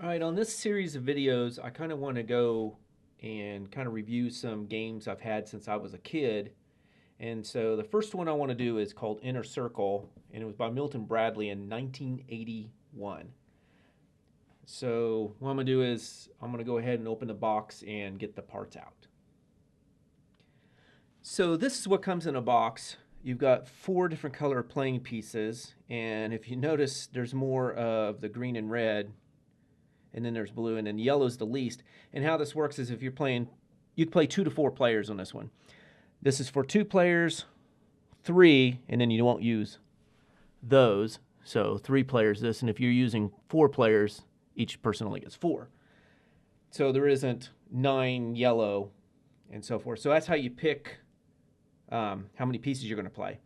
All right, on this series of videos, I kind of want to go and kind of review some games I've had since I was a kid. And so the first one I want to do is called Inner Circle, and it was by Milton Bradley in 1981. So what I'm going to do is I'm going to go ahead and open the box and get the parts out. So this is what comes in a box. You've got 4 different color playing pieces, and if you notice, there's more of the green and red, and then there's blue, and then yellow is the least. And how this works is if you're playing, you can play 2 to 4 players on this one. This is for 2 players, 3, and then you won't use those. So 3 players this, and if you're using 4 players, each person only gets 4. So there isn't 9 yellow and so forth. So that's how you pick how many pieces you're going to play.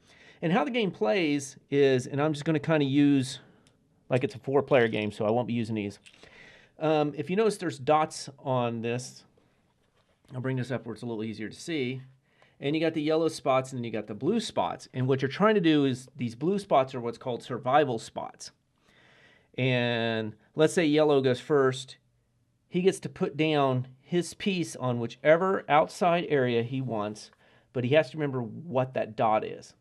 And how the game plays is, and I'm just going to kind of use, like it's a 4-player game, so I won't be using these. If you notice there's dots on this, I'll bring this up where it's a little easier to see. And you got the yellow spots and then you got the blue spots. And what you're trying to do is these blue spots are what's called survival spots. And let's say yellow goes first. He gets to put down his piece on whichever outside area he wants, but he has to remember what that dot is.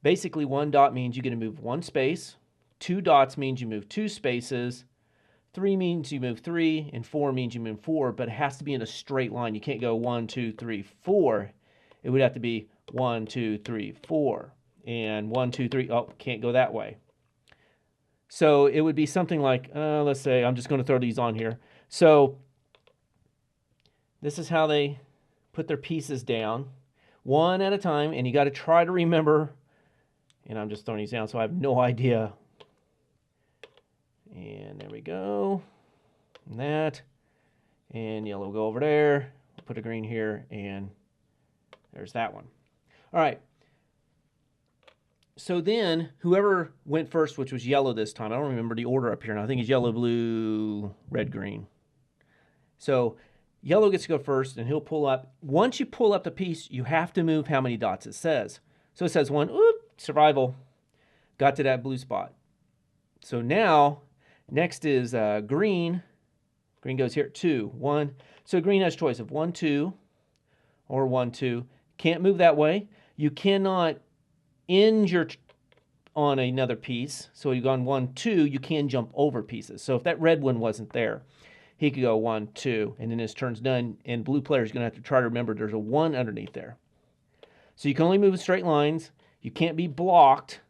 Basically, 1 dot means you get to move 1 space. 2 dots means you move 2 spaces. 3 means you move 3, and 4 means you move 4, but it has to be in a straight line. You can't go 1, 2, 3, 4. It would have to be 1, 2, 3, 4, and 1, 2, 3. Oh, can't go that way. So it would be something like, let's say, I'm just going to throw these on here. So this is how they put their pieces down, one at a time, and you got to try to remember, and I'm just throwing these down, so I have no idea. And there we go, and that, and yellow will go over there, we'll put a green here, and there's that one. All right, so then whoever went first, which was yellow this time, I don't remember the order up here, and I think it's yellow, blue, red, green. So yellow gets to go first, and he'll pull up. Once you pull up the piece, you have to move how many dots it says. So it says 1, oop, survival, got to that blue spot. So now, next is green. Green goes here, 2, 1. So green has choice of 1, 2, or 1, 2. Can't move that way. You cannot end on another piece. So you've gone 1, 2, you can jump over pieces. So if that red one wasn't there, he could go 1, 2, and then his turn's done, and blue player's going to have to try to remember there's a 1 underneath there. So you can only move in straight lines. You can't be blocked.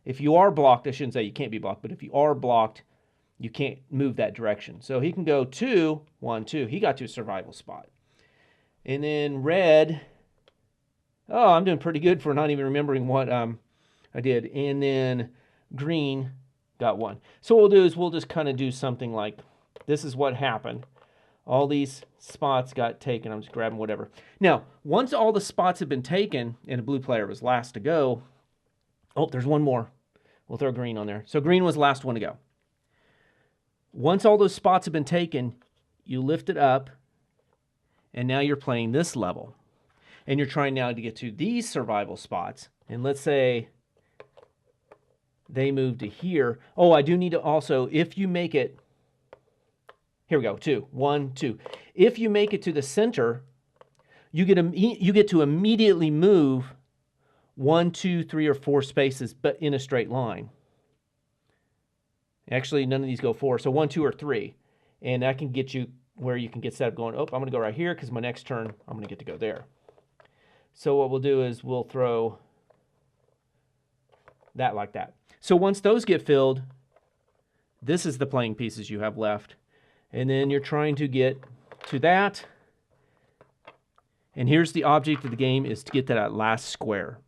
If you are blocked, I shouldn't say you can't be blocked, but if you are blocked, you can't move that direction. So he can go 2, 1, 2. He got to a survival spot. And then red, oh, I'm doing pretty good for not even remembering what I did. And then green got 1. So what we'll do is we'll just kind of do something like, this is what happened. All these spots got taken. I'm just grabbing whatever. Now, once all the spots have been taken, and the blue player was last to go, oh, there's one more. We'll throw green on there. So green was the last one to go. Once all those spots have been taken, you lift it up, and now you're playing this level. And you're trying now to get to these survival spots. And let's say they move to here. Oh, I do need to also, if you make it, here we go, 2, 1, 2. If you make it to the center, you get to immediately move 1, 2, 3, or 4 spaces, but in a straight line. Actually, none of these go 4, so 1, 2, or 3. And that can get you where you can get set up going, oh, I'm going to go right here because my next turn, I'm going to get to go there. So what we'll do is we'll throw that like that. So once those get filled, this is the playing pieces you have left. And then you're trying to get to that. And here's the object of the game is to get to that last square.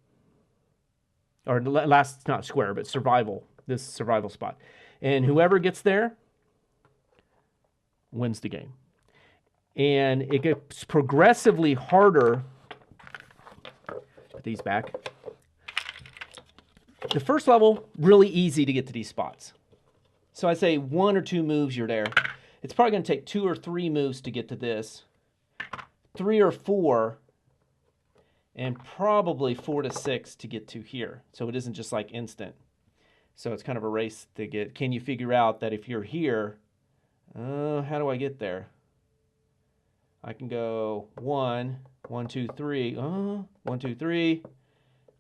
Or last, not square, but survival, this survival spot. And whoever gets there wins the game. And it gets progressively harder. Put these back. The first level, really easy to get to these spots. So I say 1 or 2 moves, you're there. It's probably going to take 2 or 3 moves to get to this, 3 or 4, and probably 4 to 6 to get to here. So it isn't just like instant. So it's kind of a race to get. Can you figure out that if you're here, how do I get there? I can go 1, 1, 2, 3, 1, 2, 3,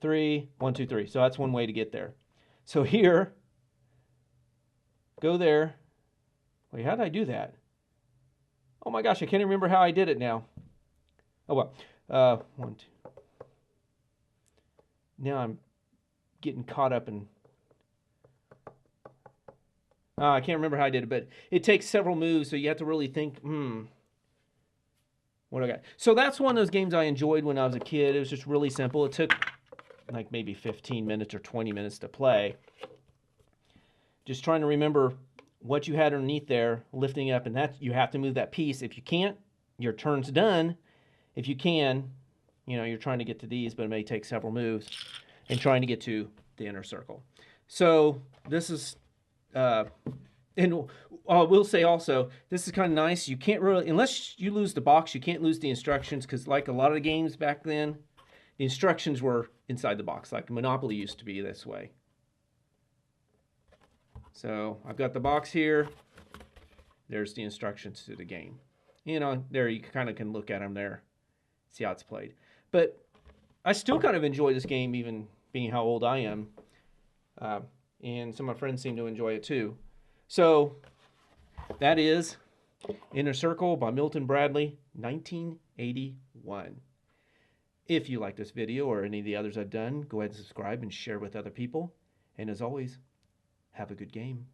3, 1, 2, 3. So that's one way to get there. So here, go there. Wait, how did I do that? Oh my gosh, I can't remember how I did it now. Oh well. 1, 2. Now I'm getting caught up in. I can't remember how I did it, but it takes several moves, so you have to really think, what do I got? So that's one of those games I enjoyed when I was a kid. It was just really simple. It took like maybe 15 minutes or 20 minutes to play. Just trying to remember what you had underneath there, lifting up, and that you have to move that piece. If you can't, your turn's done. If you can, you're trying to get to these, but it may take several moves, and trying to get to the inner circle. So this is, and we'll say also, this is kind of nice. You can't really, unless you lose the box, you can't lose the instructions, because like a lot of the games back then, the instructions were inside the box, like Monopoly used to be this way. So I've got the box here. There's the instructions to the game. There you kind of can look at them there, see how it's played. But I still kind of enjoy this game, even being how old I am. And some of my friends seem to enjoy it too. So that is Inner Circle by Milton Bradley, 1981. If you like this video or any of the others I've done, go ahead and subscribe and share with other people. And as always, have a good game.